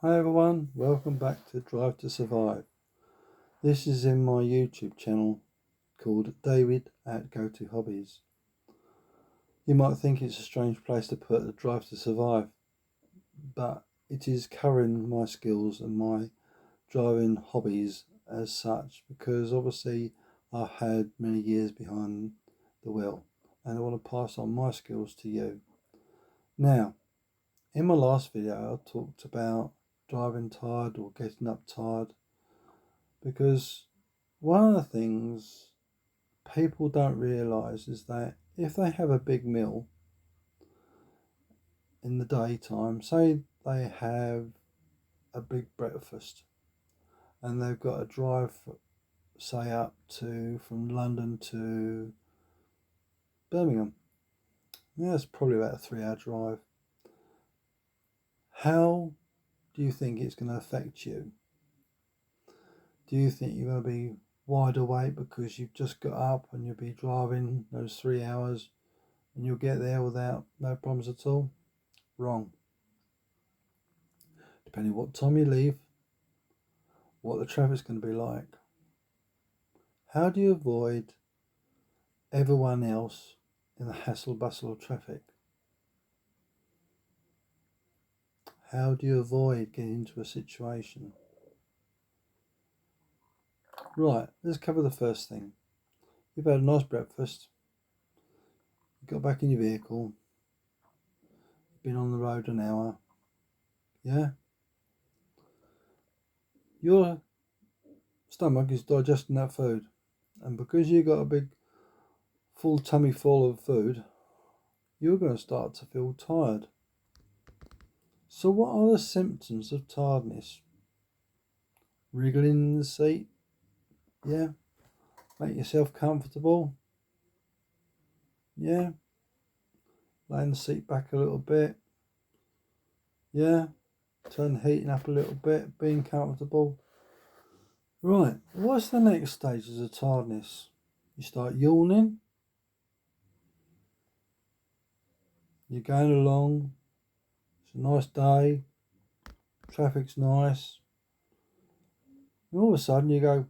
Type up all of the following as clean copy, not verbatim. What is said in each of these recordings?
Hi everyone, welcome back to Drive to Survive. This is in my YouTube channel called David at Go To Hobbies. You might think it's a strange place to put the Drive to Survive, but it is covering my skills and my driving hobbies as such, because obviously I've had many years behind the wheel and I want to pass on my skills to you. Now, in my last video I talked about driving tired or getting up tired, because one of the things people don't realise is that if they have a big meal in the daytime, say they have a big breakfast and they've got to drive, say, up to from London to Birmingham, yeah, it's probably about a 3 hour drive. How do you think it's going to affect you? Do you think you're going to be wide awake because you've just got up and you'll be driving those 3 hours and you'll get there without no problems at all? Wrong. Depending what time you leave, what the traffic's going to be like. How do you avoid everyone else in the hassle bustle of traffic? How do you avoid getting into a situation? Right, let's cover the first thing. You've had a nice breakfast, you got back in your vehicle, you've been on the road an hour, yeah? Your stomach is digesting that food, and because you got a big full tummy full of food, you're going to start to feel tired. So what are the symptoms of tiredness? Wriggling in the seat, yeah? Make yourself comfortable, yeah? Laying the seat back a little bit, yeah? Turn the heating up a little bit, being comfortable. Right, what's the next stages of tiredness? You start yawning, you're going along, it's a nice day, traffic's nice, and all of a sudden you go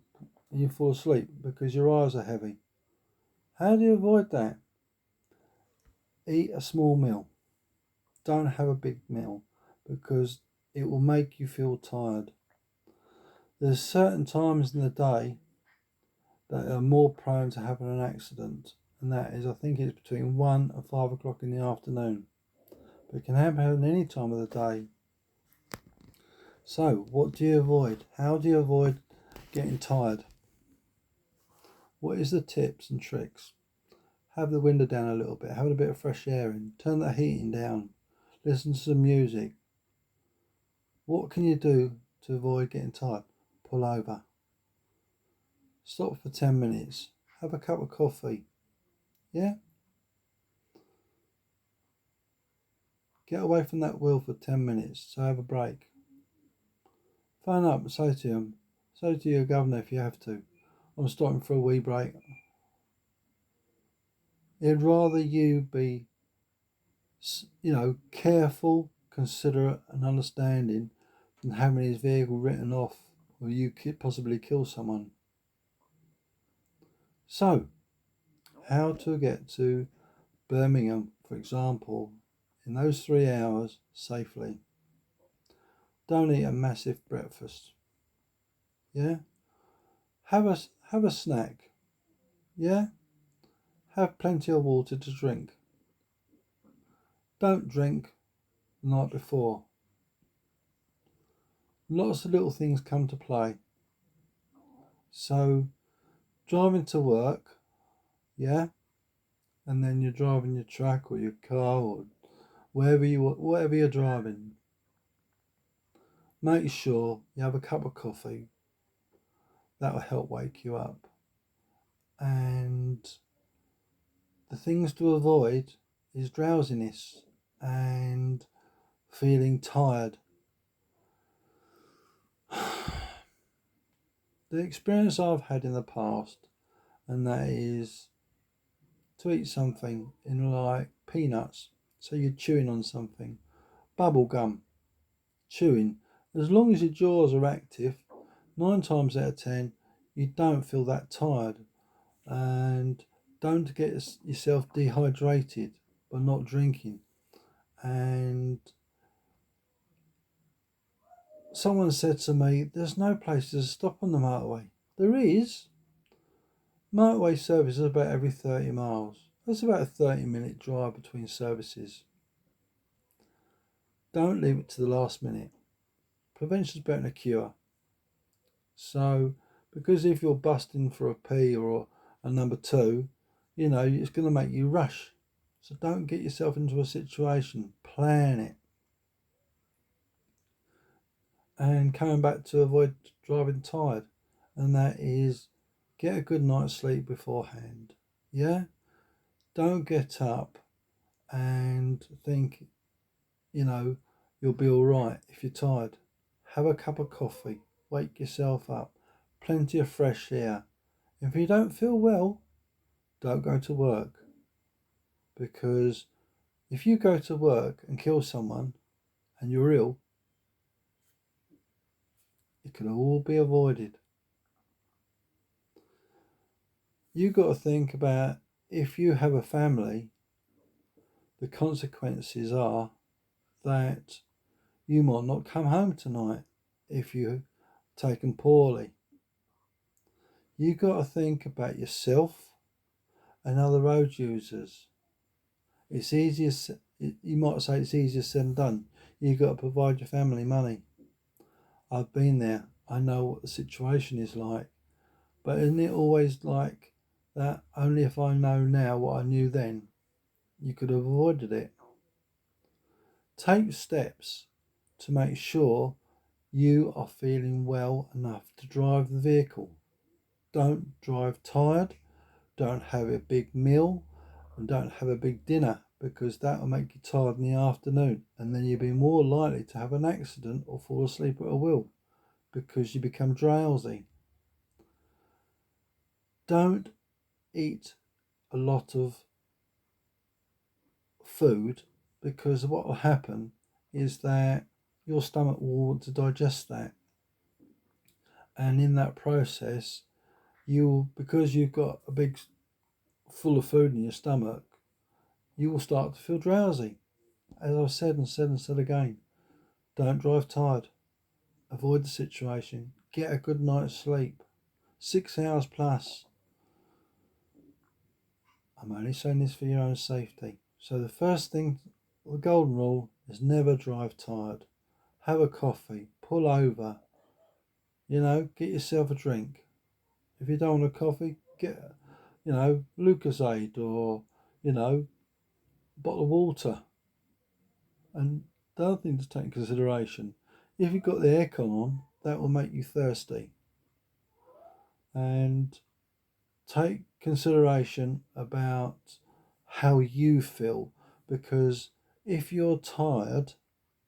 and you fall asleep because your eyes are heavy. How do you avoid that? Eat a small meal. Don't have a big meal because it will make you feel tired. There's certain times in the day that are more prone to having an accident, and that is, I think it's between 1 and 5 o'clock in the afternoon. But it can happen any time of the day. So, what do you avoid? How do you avoid getting tired? What is the tips and tricks? Have the window down a little bit, have a bit of fresh air in, turn the heating down, listen to some music. What can you do to avoid getting tired? Pull over. Stop for 10 minutes. Have a cup of coffee. Yeah? Get away from that wheel for 10 minutes, so have a break. Phone up and say to your governor if you have to, I'm stopping for a wee break. He'd rather you be, careful, considerate and understanding than having his vehicle written off or you could possibly kill someone. So, how to get to Birmingham, for example, in those 3 hours safely. Don't eat a massive breakfast. Yeah? Have a snack. Yeah? Have plenty of water to drink. Don't drink the night before. Lots of little things come to play. So, driving to work, yeah? And then you're driving your truck or your car or whatever you're driving. Make sure you have a cup of coffee. That will help wake you up. And the things to avoid is drowsiness and feeling tired. The experience I've had in the past, and that is to eat something in like peanuts. So you're chewing on something, bubble gum, chewing, As long as your jaws are active, 9 times out of 10, you don't feel that tired. And don't get yourself dehydrated by not drinking. And someone said to me, there's no place to stop on the motorway. There is. Motorway service is about every 30 miles. That's about a 30-minute drive between services. Don't leave it to the last minute. Prevention's better than a cure. So, because if you're busting for a P or a number 2, it's going to make you rush. So don't get yourself into a situation. Plan it. And coming back to avoid driving tired, and that is get a good night's sleep beforehand. Yeah? Don't get up and think, you'll be all right if you're tired. Have a cup of coffee. Wake yourself up. Plenty of fresh air. If you don't feel well, don't go to work. Because if you go to work and kill someone and you're ill, it can all be avoided. You got to think about if you have a family, the consequences are that you might not come home tonight if you've taken poorly. You got to think about yourself and other road users. It's easier. You might say it's easier said than done. You got to provide your family money. I've been there. I know what the situation is like. But isn't it always like that? Only if I know now what I knew then, you could have avoided it. Take steps to make sure you are feeling well enough to drive the vehicle. Don't drive tired. Don't have a big meal. And don't have a big dinner, because that will make you tired in the afternoon. And then you'll be more likely to have an accident or fall asleep at a wheel because you become drowsy. Don't eat a lot of food, because what will happen is that your stomach will want to digest that, and in that process because you've got a big full of food in your stomach, you will start to feel drowsy. As I've said and said and said again, don't drive tired. Avoid the situation. Get a good night's sleep, 6 hours plus. I'm only saying this for your own safety. So the first thing, the golden rule, is never drive tired. Have a coffee, pull over, get yourself a drink. If you don't want a coffee, get, Lucozade or, a bottle of water. And the other thing to take into consideration, if you've got the aircon on, that will make you thirsty. And take consideration about how you feel, because if you're tired,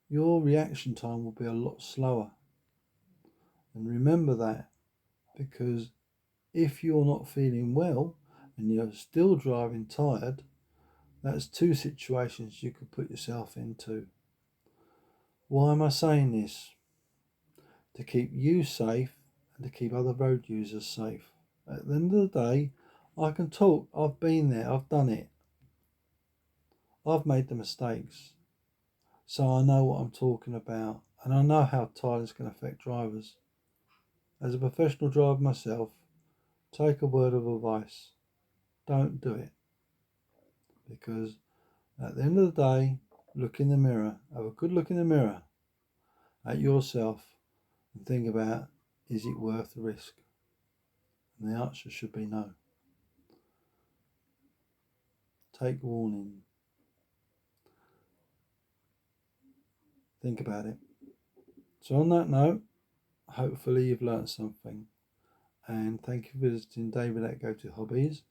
your reaction time will be a lot slower. And remember that, because if you're not feeling well and you're still driving tired, that's 2 situations you could put yourself into. Why am I saying this? To keep you safe and to keep other road users safe. At the end of the day, I can talk. I've been there. I've done it. I've made the mistakes. So I know what I'm talking about. And I know how tiredness can affect drivers. As a professional driver myself, take a word of advice. Don't do it. Because at the end of the day, look in the mirror. Have a good look in the mirror at yourself and think about, is it worth the risk? And the answer should be no. Take warning. Think about it. So on that note, hopefully you've learned something. And thank you for visiting David at Go To Hobbies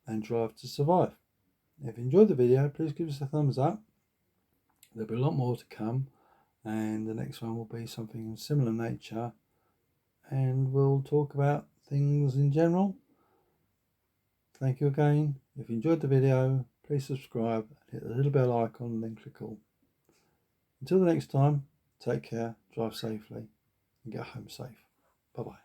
and Drive to Survive. If you enjoyed the video, please give us a thumbs up. There'll be a lot more to come, and the next one will be something of similar nature, and we'll talk about things in general. Thank you again. If you enjoyed the video, please subscribe and hit the little bell icon and then click all. Until the next time, Take care, drive safely, and get home safe. Bye bye.